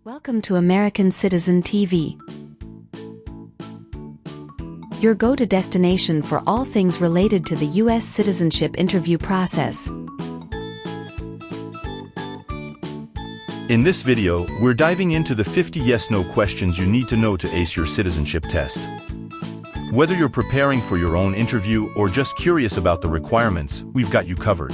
Welcome to American Citizen TV, your go-to destination for all things related to the U.S. citizenship interview process. In this video, we're diving into the 50 yes-no questions you need to know to ace your citizenship test. Whether you're preparing for your own interview or just curious about the requirements, we've got you covered.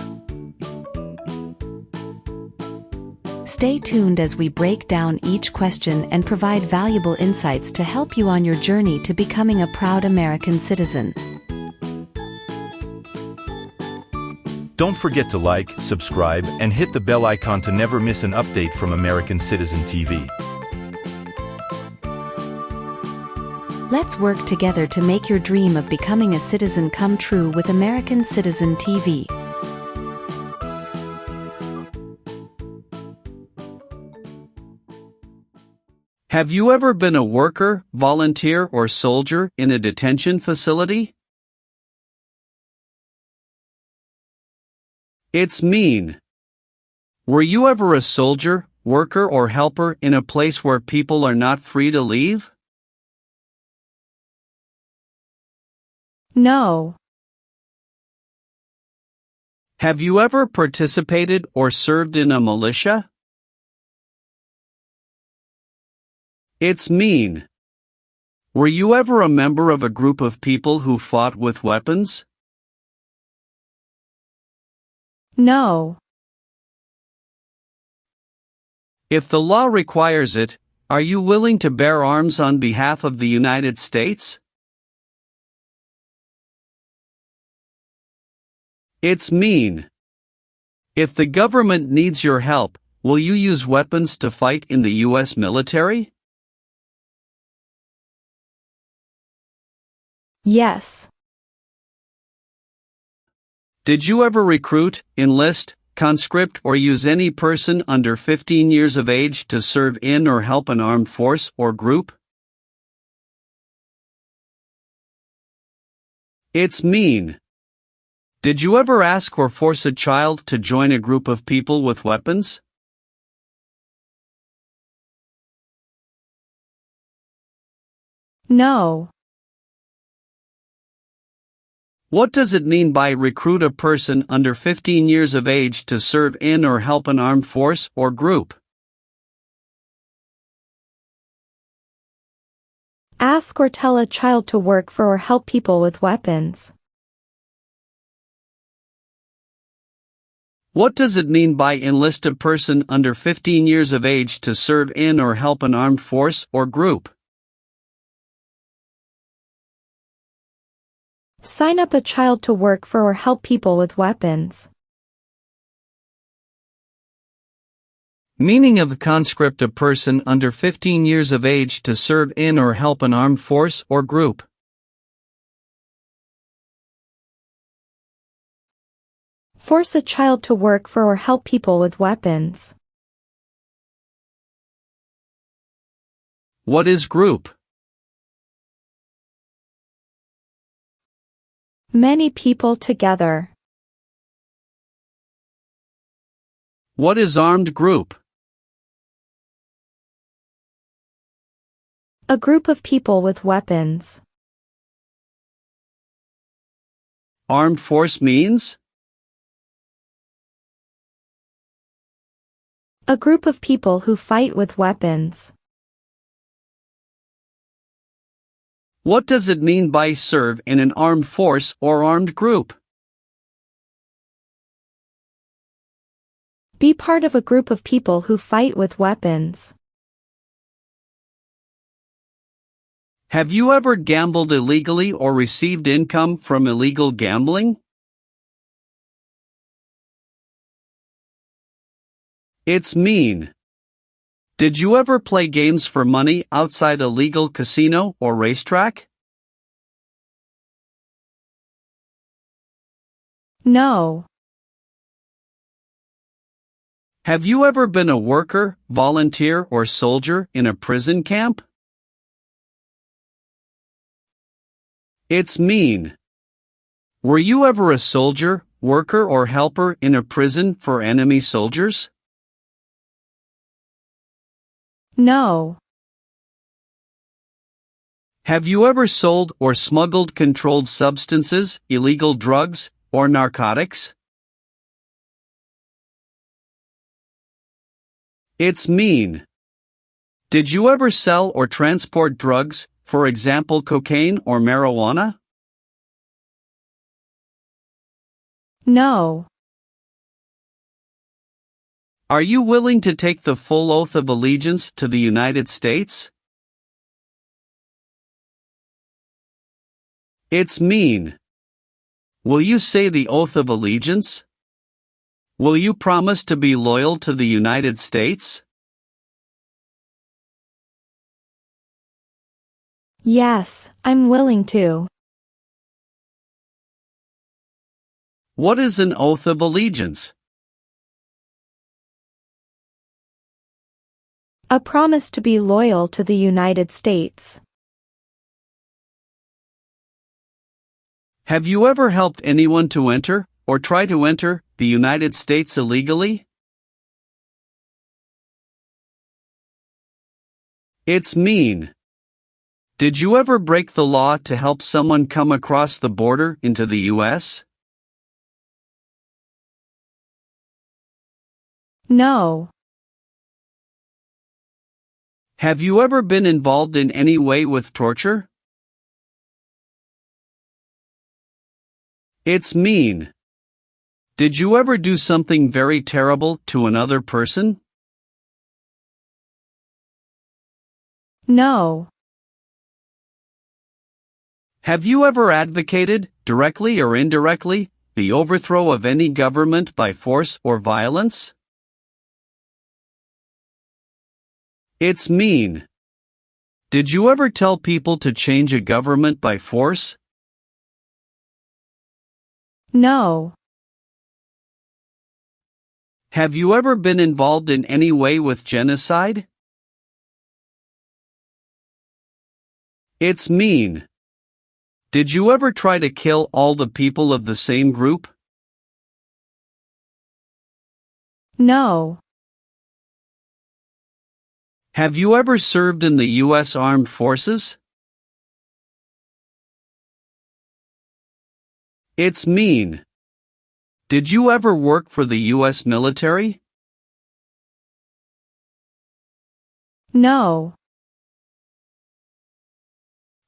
Stay tuned as we break down each question and provide valuable insights to help you on your journey to becoming a proud American citizen. Don't forget to like, subscribe, and hit the bell icon to never miss an update from American Citizen TV. Let's work together to make your dream of becoming a citizen come true with American Citizen TV. Have you ever been a worker, volunteer, or soldier in a detention facility? It's mean. Were you ever a soldier, worker, or helper in a place where people are not free to leave? No. Have you ever participated or served in a militia? It's mean. Were you ever a member of a group of people who fought with weapons? No. If the law requires it, are you willing to bear arms on behalf of the United States? It's mean. If the government needs your help, will you use weapons to fight in the U.S. military? Yes. Did you ever recruit, enlist, conscript, or use any person under 15 years of age to serve in or help an armed force or group? It's mean. Did you ever ask or force a child to join a group of people with weapons? No. What does it mean by recruit a person under 15 years of age to serve in or help an armed force or group? Ask or tell a child to work for or help people with weapons. What does it mean by enlist a person under 15 years of age to serve in or help an armed force or group? Sign up a child to work for or help people with weapons. Meaning of conscript a person under 15 years of age to serve in or help an armed force or group. Force a child to work for or help people with weapons. What is group? Many people together. What is armed group? A group of people with weapons. Armed force means? A group of people who fight with weapons. What does it mean by serve in an armed force or armed group? Be part of a group of people who fight with weapons. Have you ever gambled illegally or received income from illegal gambling? It's mean. Did you ever play games for money outside a legal casino or racetrack? No. Have you ever been a worker, volunteer, or soldier in a prison camp? It's mean. Were you ever a soldier, worker, or helper in a prison for enemy soldiers? No. Have you ever sold or smuggled controlled substances, illegal drugs, or narcotics? It's mean. Did you ever sell or transport drugs, for example cocaine or marijuana? No. Are you willing to take the full oath of allegiance to the United States? It's mean. Will you say the oath of allegiance? Will you promise to be loyal to the United States? Yes, I'm willing to. What is an oath of allegiance? A promise to be loyal to the United States. Have you ever helped anyone to enter, or try to enter, the United States illegally? It's mean. Did you ever break the law to help someone come across the border into the U.S.? No. Have you ever been involved in any way with torture? It's mean. Did you ever do something very terrible to another person? No. Have you ever advocated, directly or indirectly, the overthrow of any government by force or violence? It's mean. Did you ever tell people to change a government by force? No. Have you ever been involved in any way with genocide? It's mean. Did you ever try to kill all the people of the same group? No. Have you ever served in the U.S. Armed Forces? It's mean. Did you ever work for the U.S. military? No.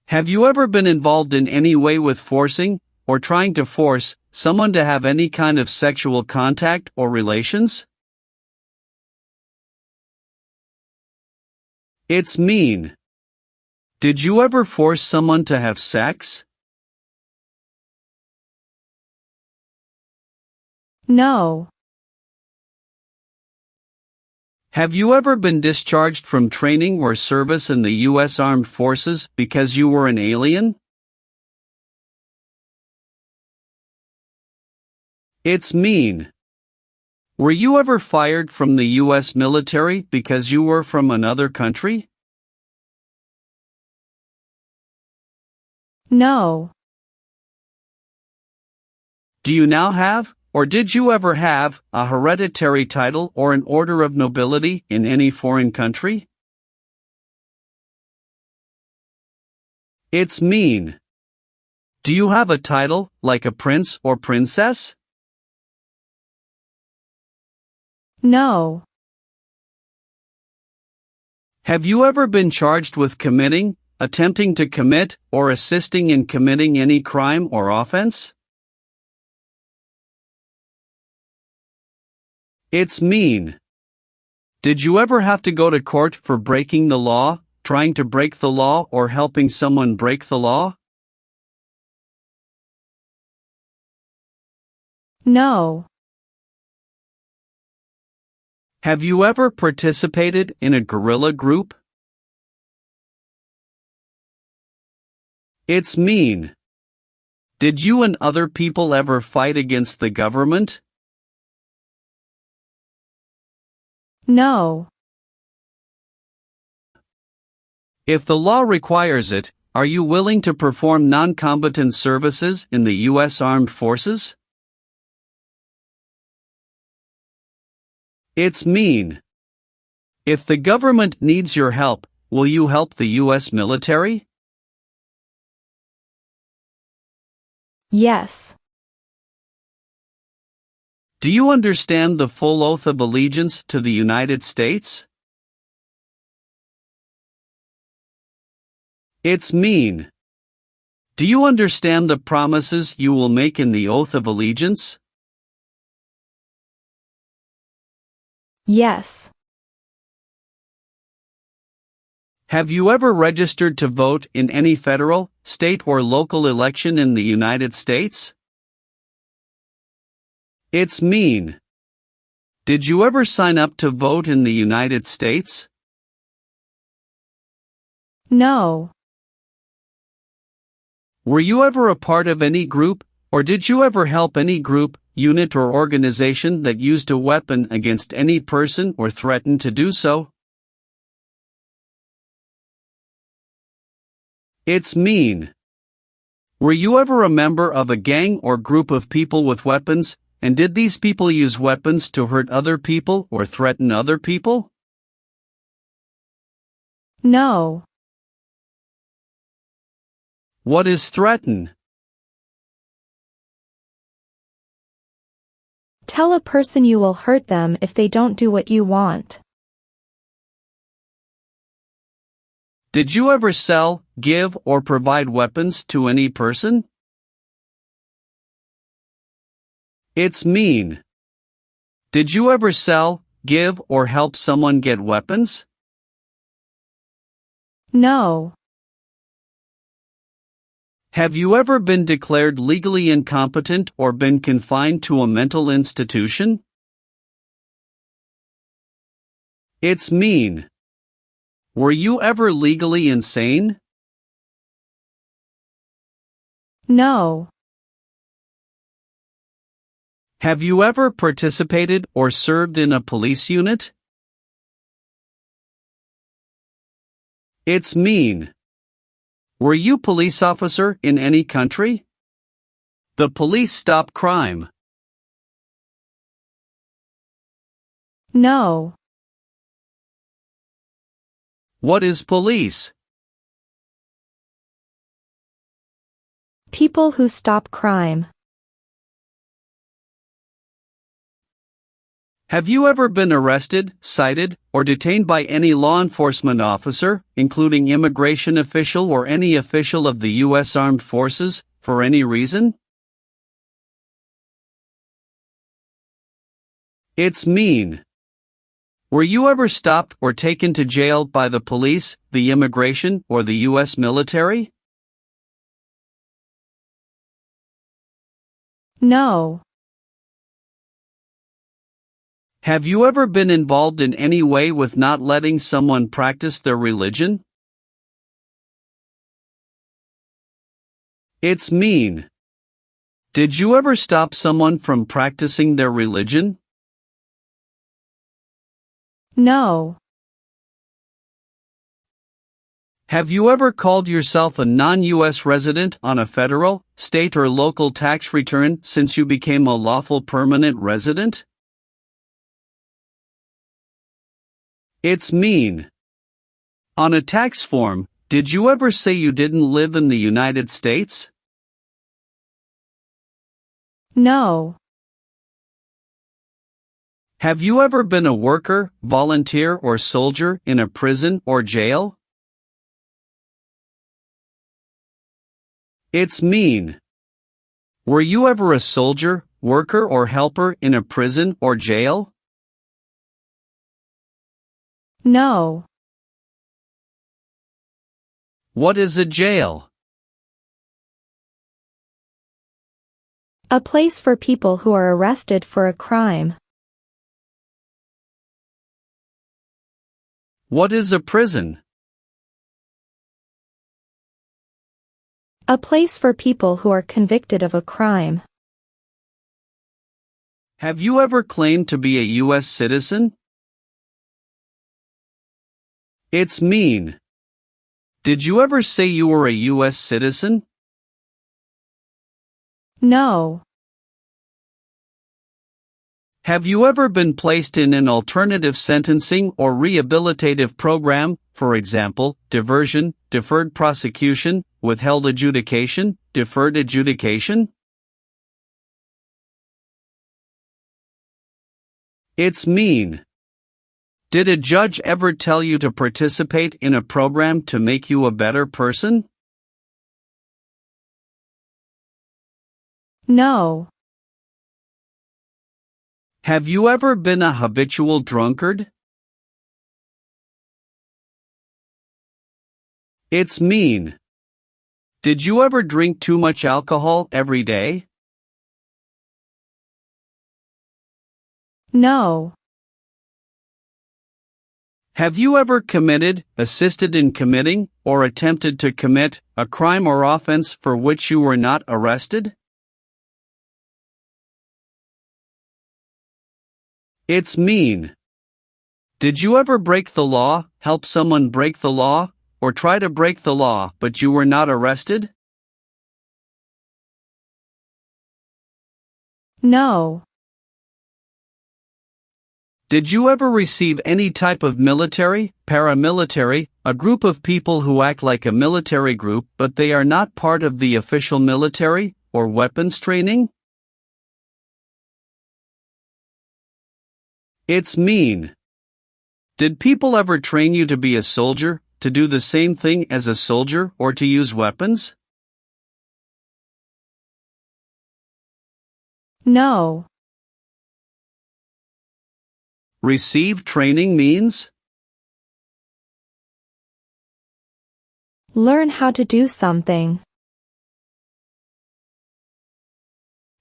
Have you ever been involved in any way with forcing, or trying to force, someone to have any kind of sexual contact or relations? It's mean. Did you ever force someone to have sex? No. Have you ever been discharged from training or service in the U.S. Armed Forces because you were an alien? It's mean. Were you ever fired from the U.S. military because you were from another country? No. Do you now have, or did you ever have, a hereditary title or an order of nobility in any foreign country? It's mean. Do you have a title, like a prince or princess? No. Have you ever been charged with committing, attempting to commit, or assisting in committing any crime or offense? It's mean. Did you ever have to go to court for breaking the law, trying to break the law, or helping someone break the law? No. Have you ever participated in a guerrilla group? It's mean. Did you and other people ever fight against the government? No. If the law requires it, are you willing to perform non-combatant services in the U.S. Armed Forces? It's mean. If the government needs your help, will you help the U.S. military? Yes. Do you understand the full oath of allegiance to the United States? It's mean. Do you understand the promises you will make in the oath of allegiance? Yes. Have you ever registered to vote in any federal, state, or local election in the United States? It's mean. Did you ever sign up to vote in the United States? No. Were you ever a part of any group, or did you ever help any group, unit, or organization that used a weapon against any person or threatened to do so? It's mean. Were you ever a member of a gang or group of people with weapons, and did these people use weapons to hurt other people or threaten other people? No. What is threaten? Tell a person you will hurt them if they don't do what you want. Did you ever sell, give, or provide weapons to any person? It's mean. Did you ever sell, give, or help someone get weapons? No. Have you ever been declared legally incompetent or been confined to a mental institution? It's mean. Were you ever legally insane? No. Have you ever participated or served in a police unit? It's mean. Were you police officer in any country? The police stop crime. No. What is police? People who stop crime. Have you ever been arrested, cited, or detained by any law enforcement officer, including immigration official or any official of the U.S. Armed Forces, for any reason? It's mean. Were you ever stopped or taken to jail by the police, the immigration, or the U.S. military? No. Have you ever been involved in any way with not letting someone practice their religion? It's mean. Did you ever stop someone from practicing their religion? No. Have you ever called yourself a non-U.S. resident on a federal, state, or local tax return since you became a lawful permanent resident? It's mean. On a tax form, did you ever say you didn't live in the United States? No. Have you ever been a worker, volunteer, or soldier in a prison or jail? It's mean. Were you ever a soldier, worker, or helper in a prison or jail? No. What is a jail? A place for people who are arrested for a crime. What is a prison? A place for people who are convicted of a crime. Have you ever claimed to be a U.S. citizen? It's mean. Did you ever say you were a U.S. citizen? No. Have you ever been placed in an alternative sentencing or rehabilitative program, for example, diversion, deferred prosecution, withheld adjudication, deferred adjudication? It's mean. Did a judge ever tell you to participate in a program to make you a better person? No. Have you ever been a habitual drunkard? It's mean. Did you ever drink too much alcohol every day? No. Have you ever committed, assisted in committing, or attempted to commit a crime or offense for which you were not arrested? It's mean. Did you ever break the law, help someone break the law, or try to break the law but you were not arrested? No. Did you ever receive any type of military, paramilitary, a group of people who act like a military group but they are not part of the official military, or weapons training? It's mean. Did people ever train you to be a soldier, to do the same thing as a soldier, or to use weapons? No. Receive training means? Learn how to do something.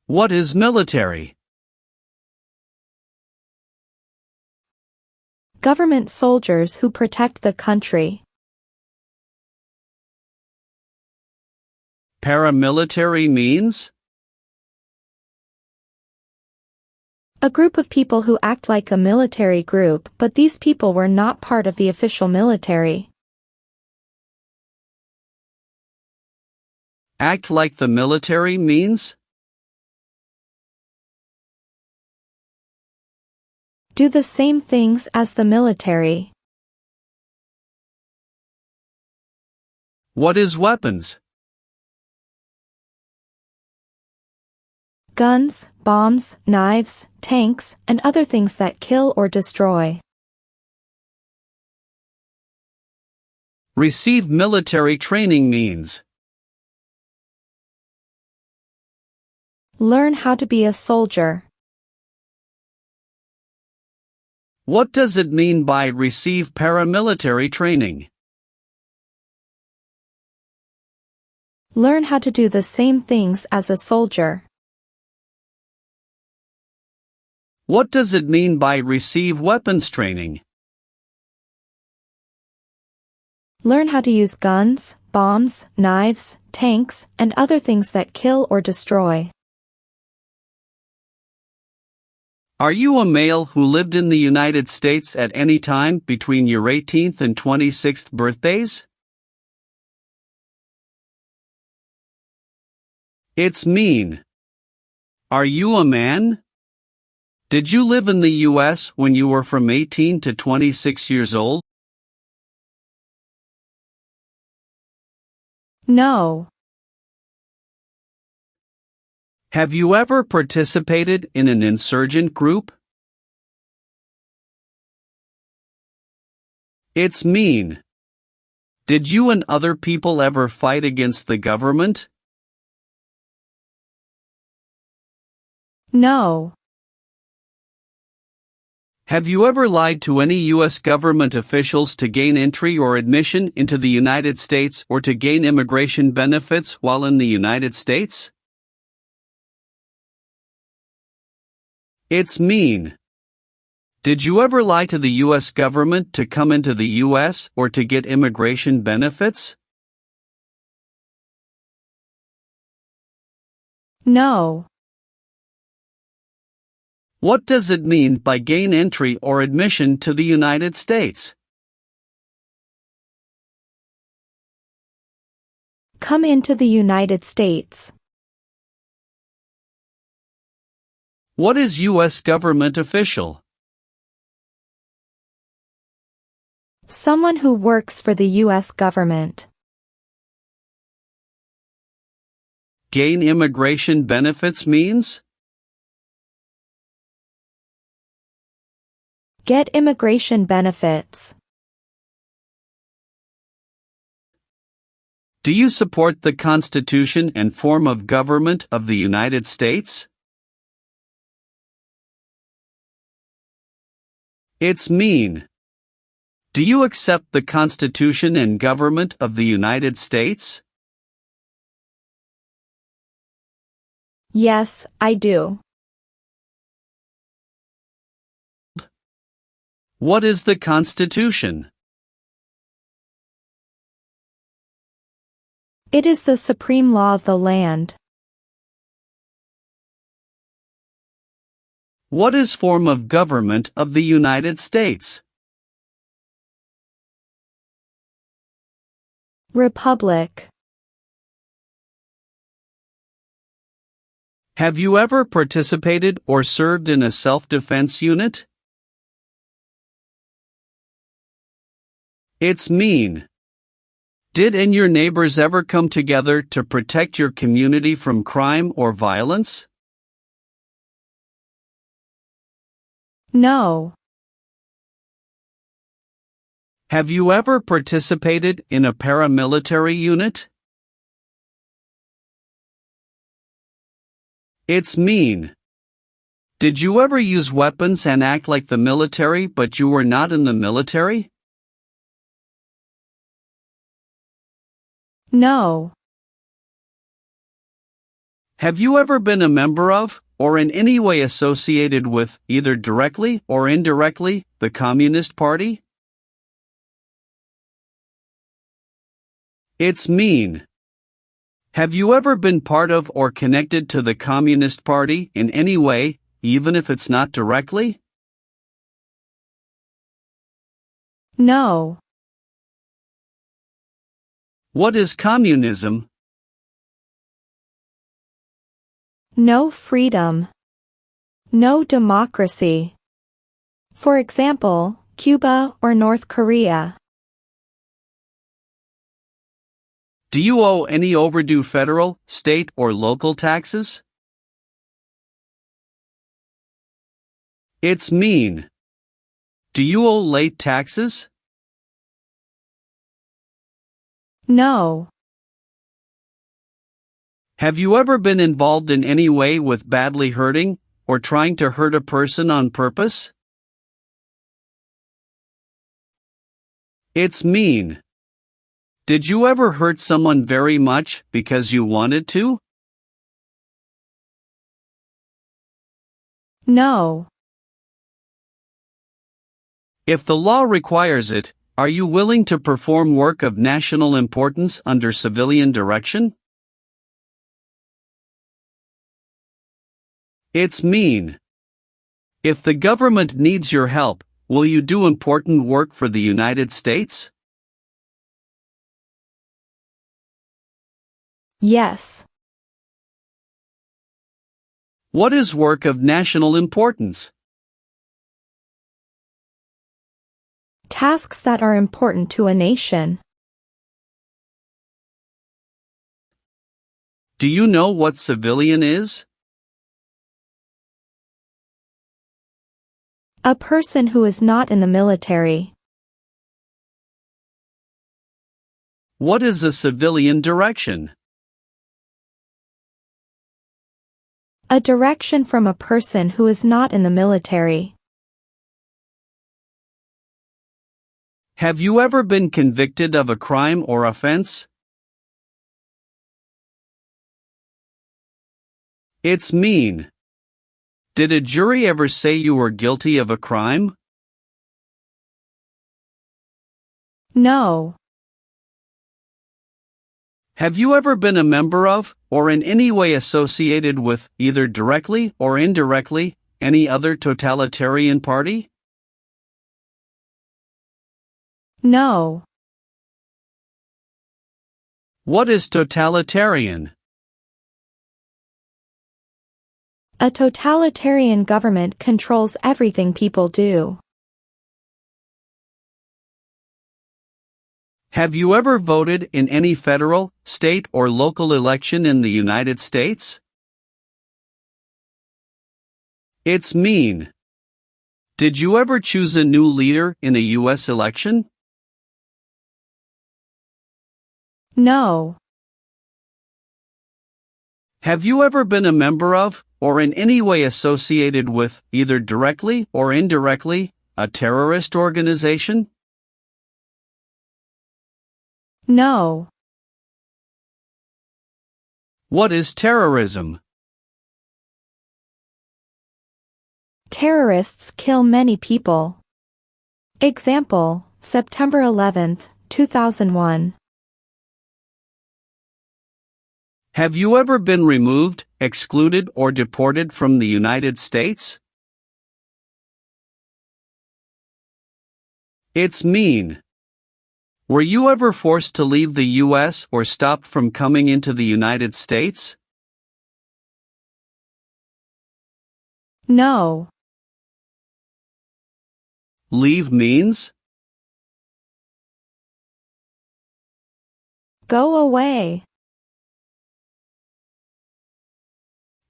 What is military? Government soldiers who protect the country. Paramilitary means? A group of people who act like a military group, but these people were not part of the official military. Act like the military means? Do the same things as the military. What is weapons? Guns, bombs, knives, tanks, and other things that kill or destroy. Receive military training means? Learn how to be a soldier. What does it mean by receive paramilitary training? Learn how to do the same things as a soldier. What does it mean by receive weapons training? Learn how to use guns, bombs, knives, tanks, and other things that kill or destroy. Are you a male who lived in the United States at any time between your 18th and 26th birthdays? It's mean. Are you a man? Did you live in the U.S. when you were from 18 to 26 years old? No. Have you ever participated in an insurgent group? It's mean. Did you and other people ever fight against the government? No. Have you ever lied to any U.S. government officials to gain entry or admission into the United States or to gain immigration benefits while in the United States? It's mean. Did you ever lie to the U.S. government to come into the U.S. or to get immigration benefits? No. What does it mean by gain entry or admission to the United States? Come into the United States. What is U.S. government official? Someone who works for the U.S. government. Gain immigration benefits means? Get immigration benefits. Do you support the Constitution and form of government of the United States? It's mean. Do you accept the Constitution and government of the United States? Yes, I do. What is the Constitution? It is the supreme law of the land. What is form of government of the United States? Republic. Have you ever participated or served in a self-defense unit? It's mean. Did and your neighbors ever come together to protect your community from crime or violence? No. Have you ever participated in a paramilitary unit? It's mean. Did you ever use weapons and act like the military but you were not in the military? No. Have you ever been a member of, or in any way associated with, either directly or indirectly, the Communist Party? It's mean. Have you ever been part of or connected to the Communist Party in any way, even if it's not directly? No. What is communism? No freedom. No democracy. For example, Cuba or North Korea. Do you owe any overdue federal, state, or local taxes? It's mean. Do you owe late taxes? No. Have you ever been involved in any way with badly hurting, or trying to hurt a person on purpose? It's mean. Did you ever hurt someone very much because you wanted to? No. If the law requires it, are you willing to perform work of national importance under civilian direction? It's mean. If the government needs your help, will you do important work for the United States? Yes. What is work of national importance? Tasks that are important to a nation. Do you know what civilian is? A person who is not in the military. What is a civilian direction? A direction from a person who is not in the military. Have you ever been convicted of a crime or offense? It's mean. Did a jury ever say you were guilty of a crime? No. Have you ever been a member of, or in any way associated with, either directly or indirectly, any other totalitarian party? No. What is totalitarian? A totalitarian government controls everything people do. Have you ever voted in any federal, state, or local election in the United States? It's mean. Did you ever choose a new leader in a U.S. election? No. Have you ever been a member of, or in any way associated with, either directly or indirectly, a terrorist organization? No. What is terrorism? Terrorists kill many people. Example, September 11, 2001. Have you ever been removed, excluded, or deported from the United States? It's mean. Were you ever forced to leave the U.S. or stopped from coming into the United States? No. Leave means? Go away.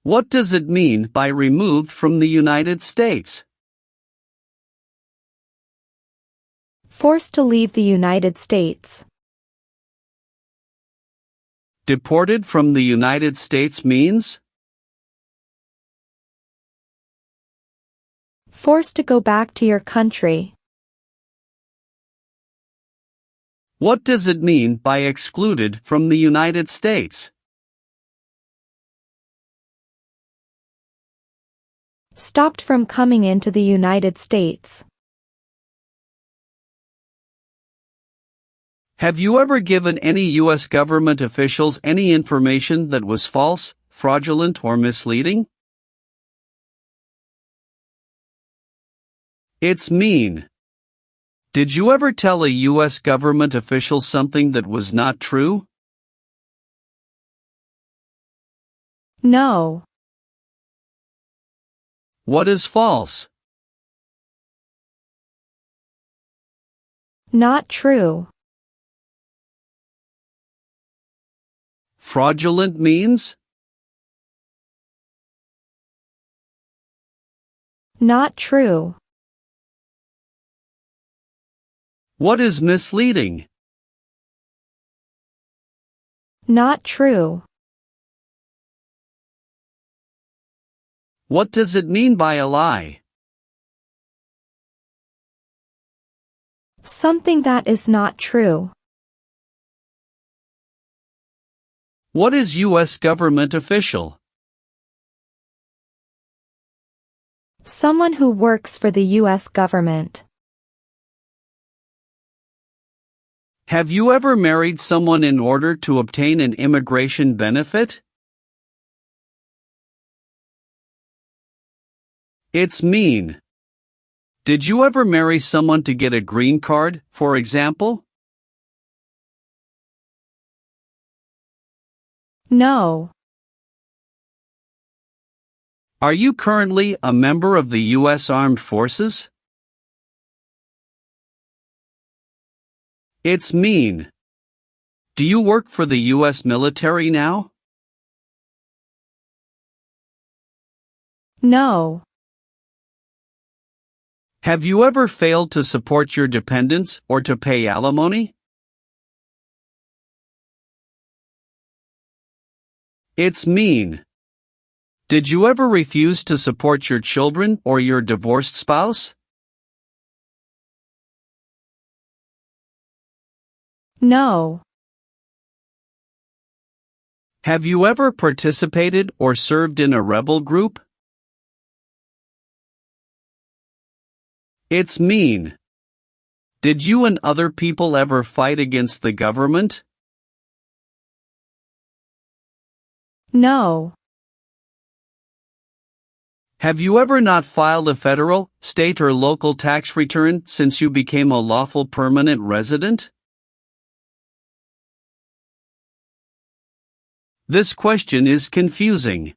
What does it mean by removed from the United States? Forced to leave the United States. Deported from the United States means? Forced to go back to your country. What does it mean by excluded from the United States? Stopped from coming into the United States. Have you ever given any U.S. government officials any information that was false, fraudulent, or misleading? It's mean. Did you ever tell a U.S. government official something that was not true? No. What is false? Not true. Fraudulent means? Not true. What is misleading? Not true. What does it mean by a lie? Something that is not true. What is U.S. government official? Someone who works for the U.S. government. Have you ever married someone in order to obtain an immigration benefit? It's mean. Did you ever marry someone to get a green card, for example? No. Are you currently a member of the U.S. Armed Forces? It's mean. Do you work for the U.S. military now? No. Have you ever failed to support your dependents or to pay alimony? It's mean. Did you ever refuse to support your children or your divorced spouse? No. Have you ever participated or served in a rebel group? It's mean. Did you and other people ever fight against the government? No. Have you ever not filed a federal, state, or local tax return since you became a lawful permanent resident? This question is confusing.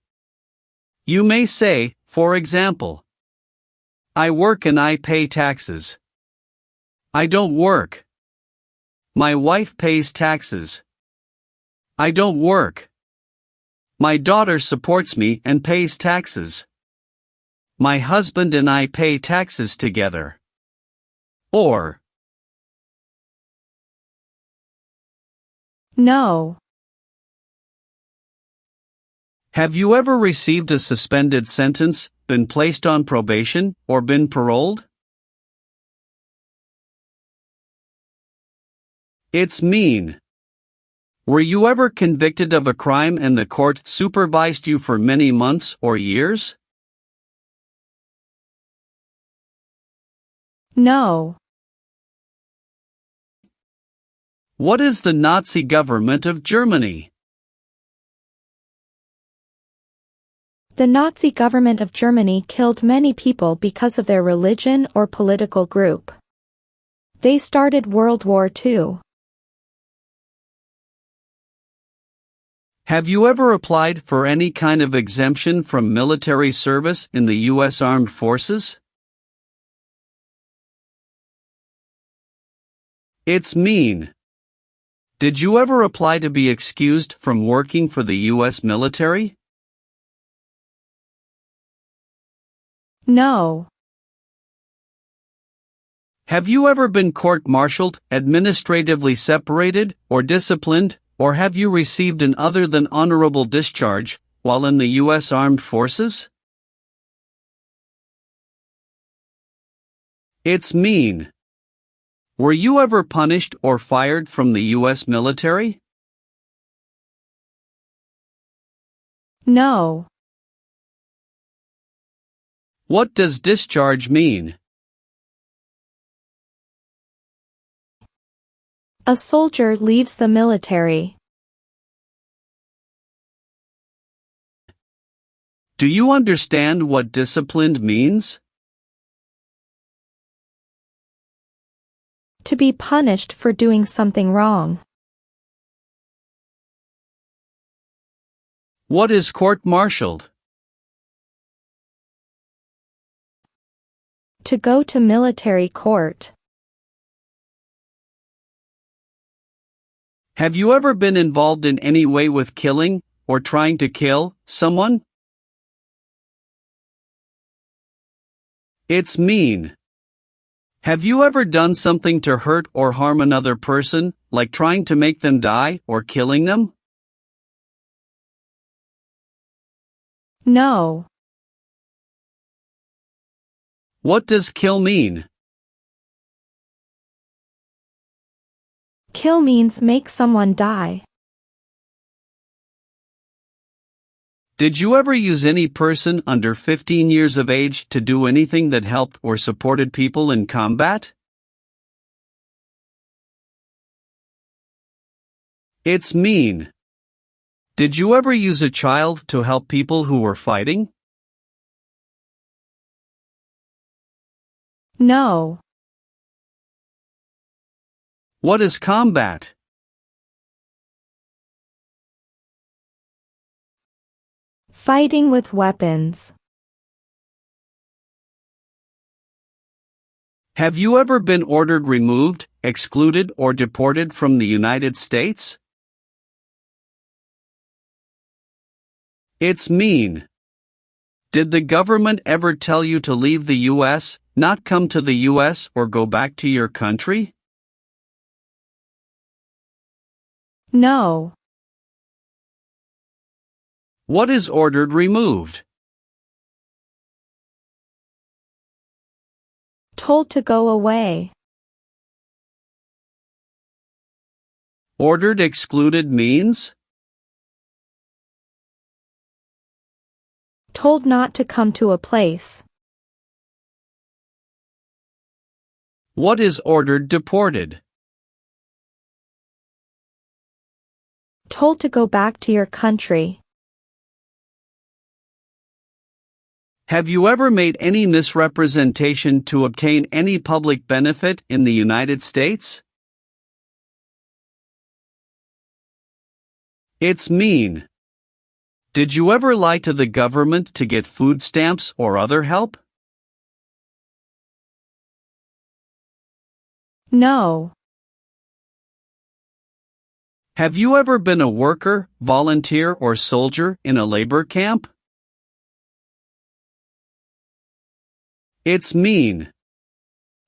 You may say, for example, I work and I pay taxes. I don't work. My wife pays taxes. I don't work. My daughter supports me and pays taxes. My husband and I pay taxes together. Or, No. have you ever received a suspended sentence, been placed on probation, or been paroled? It's mean. Were you ever convicted of a crime and the court supervised you for many months or years? No. What is the Nazi government of Germany? The Nazi government of Germany killed many people because of their religion or political group. They started World War II. Have you ever applied for any kind of exemption from military service in the U.S. Armed Forces? It's mean. Did you ever apply to be excused from working for the U.S. military? No. Have you ever been court-martialed, administratively separated, or disciplined, or have you received an other than honorable discharge while in the U.S. Armed Forces? It's mean. Were you ever punished or fired from the U.S. military? No. What does discharge mean? A soldier leaves the military. Do you understand what disciplined means? To be punished for doing something wrong. What is court-martialed? To go to military court. Have you ever been involved in any way with killing, or trying to kill, someone? It's mean. Have you ever done something to hurt or harm another person, like trying to make them die or killing them? No. What does kill mean? Kill means make someone die. Did you ever use any person under 15 years of age to do anything that helped or supported people in combat? It's mean. Did you ever use a child to help people who were fighting? No. What is combat? Fighting with weapons. Have you ever been ordered removed, excluded, or deported from the United States? It's mean. Did the government ever tell you to leave the U.S., not come to the U.S., or go back to your country? No. What is ordered removed? Told to go away. Ordered excluded means? Told not to come to a place. What is ordered deported? Told to go back to your country. Have you ever made any misrepresentation to obtain any public benefit in the United States? It's mean. Did you ever lie to the government to get food stamps or other help? No. Have you ever been a worker, volunteer, or soldier in a labor camp? It's mean.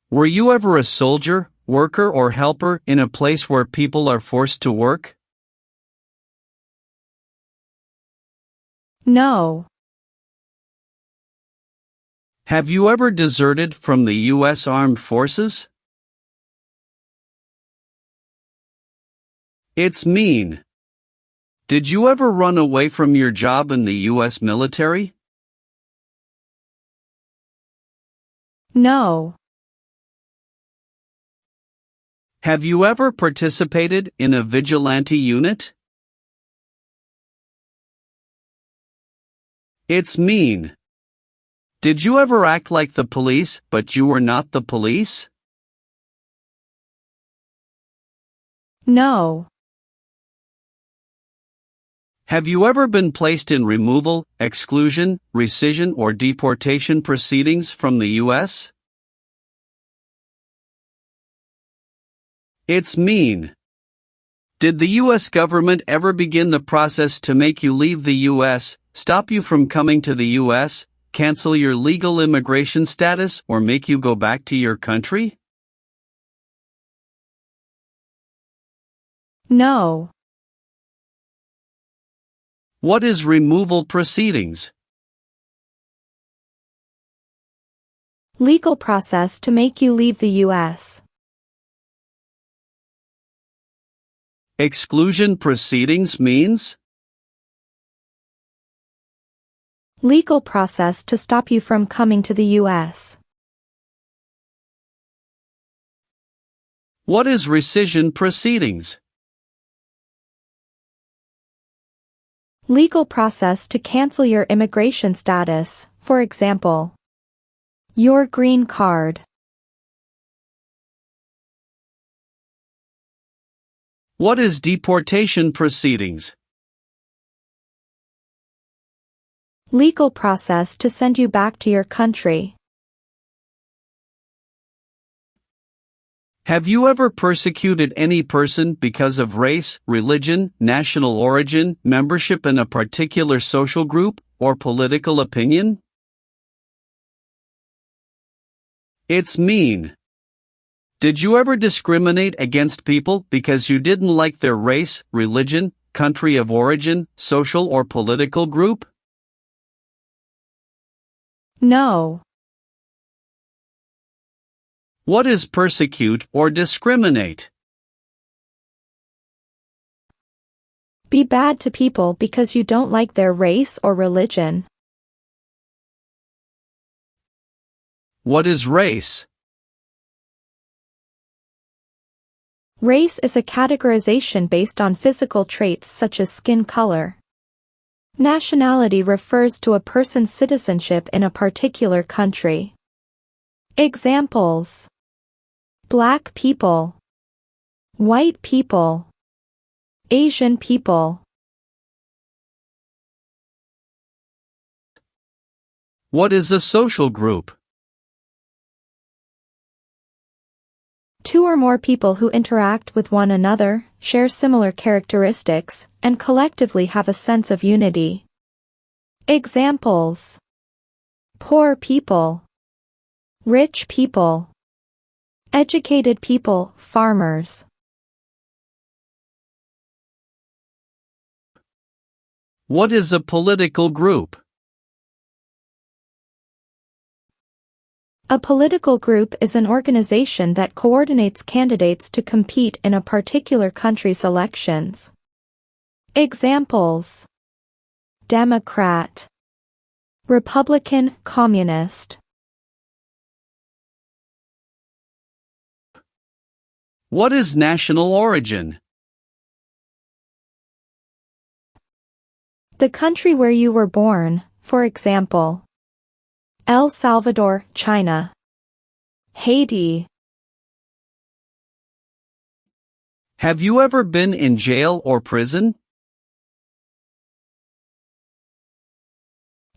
Were you ever a soldier, worker, or helper in a place where people are forced to work? No. Have you ever deserted from the U.S. Armed Forces? It's mean. Did you ever run away from your job in the U.S. military? No. Have you ever participated in a vigilante unit? It's mean. Did you ever act like the police, but you were not the police? No. Have you ever been placed in removal, exclusion, rescission, or deportation proceedings from the U.S.? It's mean. Did the U.S. government ever begin the process to make you leave the U.S., stop you from coming to the U.S., cancel your legal immigration status, or make you go back to your country? No. What is removal proceedings? Legal process to make you leave the U.S. Exclusion proceedings means? Legal process to stop you from coming to the U.S. What is rescission proceedings? Legal process to cancel your immigration status, for example, your green card. What is deportation proceedings? Legal process to send you back to your country. Have you ever persecuted any person because of race, religion, national origin, membership in a particular social group, or political opinion? It's mean. Did you ever discriminate against people because you didn't like their race, religion, country of origin, social or political group? No. What is persecute or discriminate? Be bad to people because you don't like their race or religion. What is race? Race is a categorization based on physical traits such as skin color. Nationality refers to a person's citizenship in a particular country. Examples: Black people, white people, Asian people. What is a social group? Two or more people who interact with one another, share similar characteristics, and collectively have a sense of unity. Examples: poor people, rich people, educated people, farmers. What is a political group? A political group is an organization that coordinates candidates to compete in a particular country's elections. Examples: Democrat, Republican, Communist. What is national origin? The country where you were born, for example, El Salvador, China, Haiti. Have you ever been in jail or prison?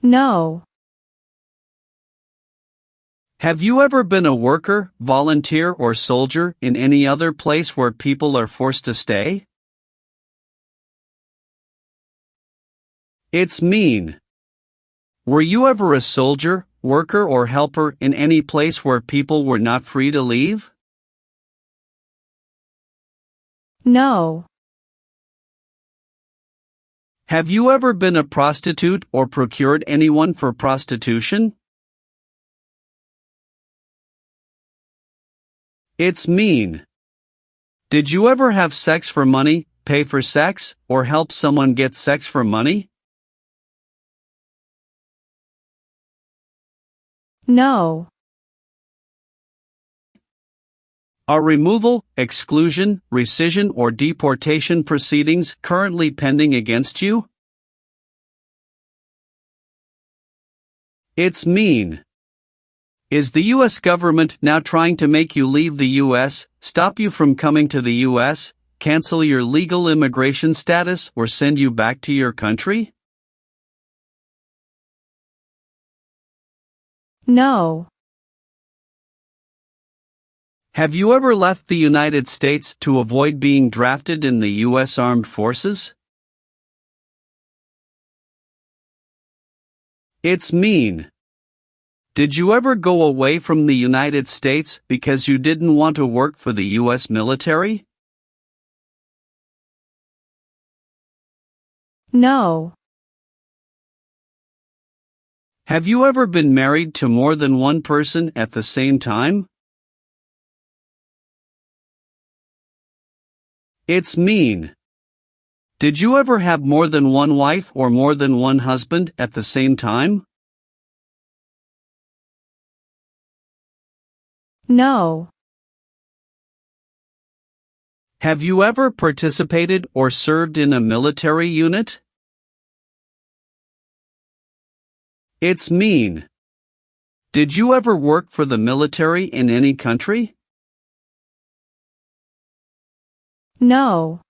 No. Have you ever been a worker, volunteer, or soldier in any other place where people are forced to stay? It's mean. Were you ever a soldier, worker, or helper in any place where people were not free to leave? No. Have you ever been a prostitute or procured anyone for prostitution? It's mean. Did you ever have sex for money, pay for sex, or help someone get sex for money? No. Are removal, exclusion, rescission, or deportation proceedings currently pending against you? It's mean. Is the U.S. government now trying to make you leave the U.S., stop you from coming to the U.S., cancel your legal immigration status, or send you back to your country? No. Have you ever left the United States to avoid being drafted in the U.S. Armed Forces? It's mean. Did you ever go away from the United States because you didn't want to work for the U.S. military? No. Have you ever been married to more than one person at the same time? It's mean. Did you ever have more than one wife or more than one husband at the same time? No. Have you ever participated or served in a military unit? It's mean. Did you ever work for the military in any country? No.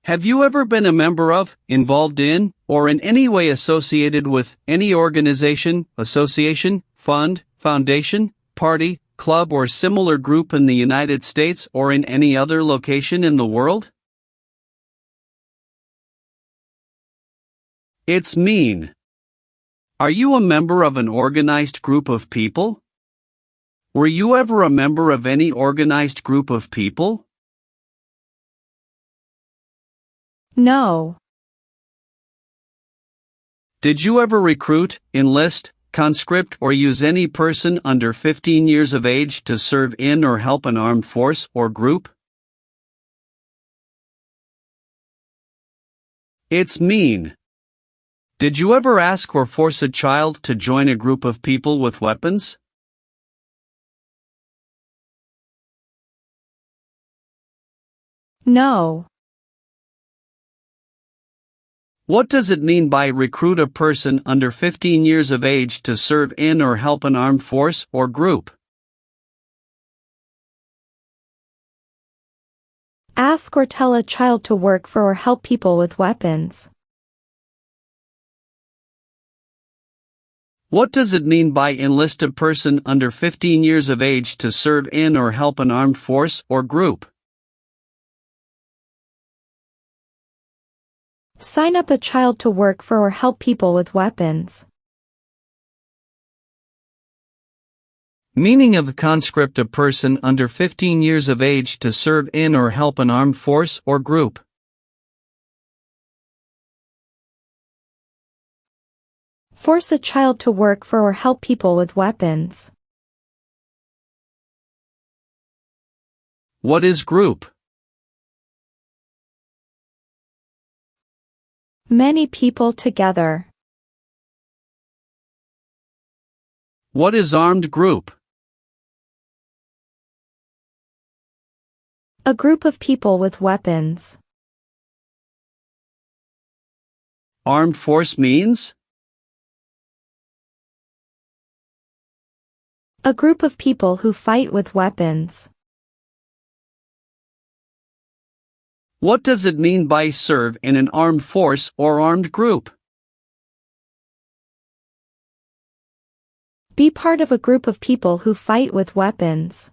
Have you ever been a member of, involved in, or in any way associated with any organization, association, fund, foundation, party, club, or similar group in the United States or in any other location in the world? It's mean. Are you a member of an organized group of people? Were you ever a member of any organized group of people? No. Did you ever recruit, enlist, conscript, or use any person under 15 years of age to serve in or help an armed force or group? It's mean. Did you ever ask or force a child to join a group of people with weapons? No. What does it mean by recruit a person under 15 years of age to serve in or help an armed force or group? Ask or tell a child to work for or help people with weapons. What does it mean by enlist a person under 15 years of age to serve in or help an armed force or group? Sign up a child to work for or help people with weapons. Meaning of conscript a person under 15 years of age to serve in or help an armed force or group. Force a child to work for or help people with weapons. What is group? Many people together. What is armed group? A group of people with weapons. Armed force means? A group of people who fight with weapons. What does it mean by serve in an armed force or armed group? Be part of a group of people who fight with weapons.